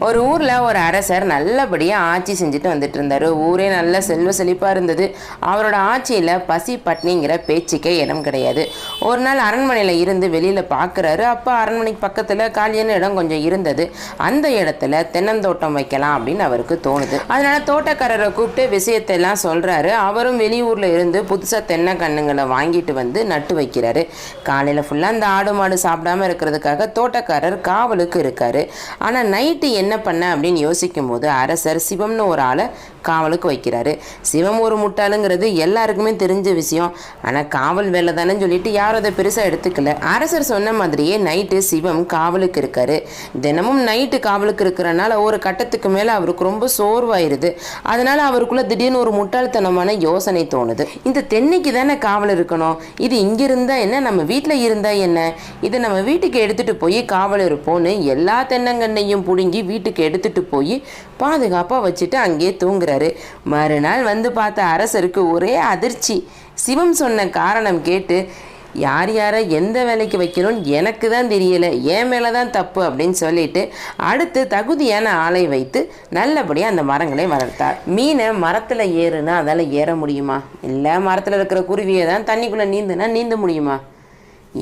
ஒரு ஊரில் ஒரு அரசர் நல்லபடியாக ஆட்சி செஞ்சுட்டு வந்துட்டு இருந்தார். ஊரே நல்ல செல்வ செழிப்பாக இருந்தது. அவரோட ஆட்சியில் பசி பட்னிங்கிற பேச்சுக்கே இடம் கிடையாது. ஒரு நாள் அரண்மனையில் இருந்து வெளியில் பார்க்குறாரு. அப்போ அரண்மனைக்கு பக்கத்தில் காலியான இடம் கொஞ்சம் இருந்தது. அந்த இடத்துல தென்னந்தோட்டம் வைக்கலாம் அப்படின்னு அவருக்கு தோணுது. அதனால தோட்டக்காரரை கூப்பிட்டு விஷயத்தெல்லாம் சொல்கிறாரு. அவரும் வெளியூரில் இருந்து புதுசாக தென்னை கண்ணுங்களை வாங்கிட்டு வந்து நட்டு வைக்கிறாரு. காலையில் ஃபுல்லாக அந்த ஆடு மாடு சாப்பிடாம இருக்கிறதுக்காக தோட்டக்காரர் காவலுக்கு இருக்காரு. ஆனால் நைட்டு என்ன பண்ண அப்படின்னு யோசிக்கும் போது அரசர் சிவம்னு ஒரு ஆளை காவலுக்கு வைக்கிறாரு. சிவம் ஒரு முட்டாளுங்கிறது எல்லாருக்குமே தெரிஞ்ச விஷயம். ஆனால் காவல் வேலை தானே சொல்லிட்டு யாரும் அதை பெருசாக எடுத்துக்கல. அரசர் சொன்ன மாதிரியே நைட்டு சிவம் காவலுக்கு இருக்காரு. தினமும் நைட்டு காவலுக்கு இருக்கிறனால ஒரு கட்டத்துக்கு மேலே அவருக்கு ரொம்ப சோர்வாயிருது. அதனால அவருக்குள்ள திடீர்னு ஒரு முட்டாள்தனமான யோசனை தோணுது. இந்த தென்னைக்கு தானே காவல் இருக்கணும், இது இங்கே இருந்தா என்ன, நம்ம வீட்டில் இருந்தா என்ன, இதை நம்ம வீட்டுக்கு எடுத்துட்டு போய் காவல் இருப்போன்னு எல்லா தென்னங்கண்ணையும் பிடுங்கி வீட்டுக்கு எடுத்துட்டு போய் பாதுகாப்பாக வச்சுட்டு அங்கேயே தூங்குறாரு. மறுநாள் வந்து பார்த்த அரசருக்கு ஒரே அதிர்ச்சி. சிவம் சொன்ன காரணம் கேட்டு யார் யாரை எந்த வேலைக்கு வைக்கணும்னு எனக்கு தான் தெரியலை, என் மேலே தான் தப்பு அப்படின்னு சொல்லிட்டு அடுத்து தகுதியான ஆளை வைத்து நல்லபடியாக அந்த மரங்களை வளர்த்தார். மீனை மரத்தில் ஏறுனா அதால் ஏற முடியுமா? இல்லை, மரத்தில் இருக்கிற குருவியை தான் தண்ணிக்குள்ளே நீந்துனா நீந்த முடியுமா?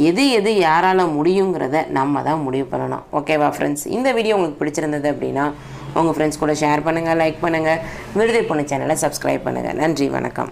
எது யாரால் முடியுங்கிறத நம்ம தான் முடிவு பண்ணணும். ஓகேவா ஃப்ரெண்ட்ஸ்? இந்த வீடியோ உங்களுக்கு பிடிச்சிருந்தது அப்படின்னா உங்கள் ஃப்ரெண்ட்ஸ் கூட ஷேர் பண்ணுங்கள், லைக் பண்ணுங்கள், விடுதலை பொண்ணு சேனலை சப்ஸ்கிரைப் பண்ணுங்கள். நன்றி, வணக்கம்.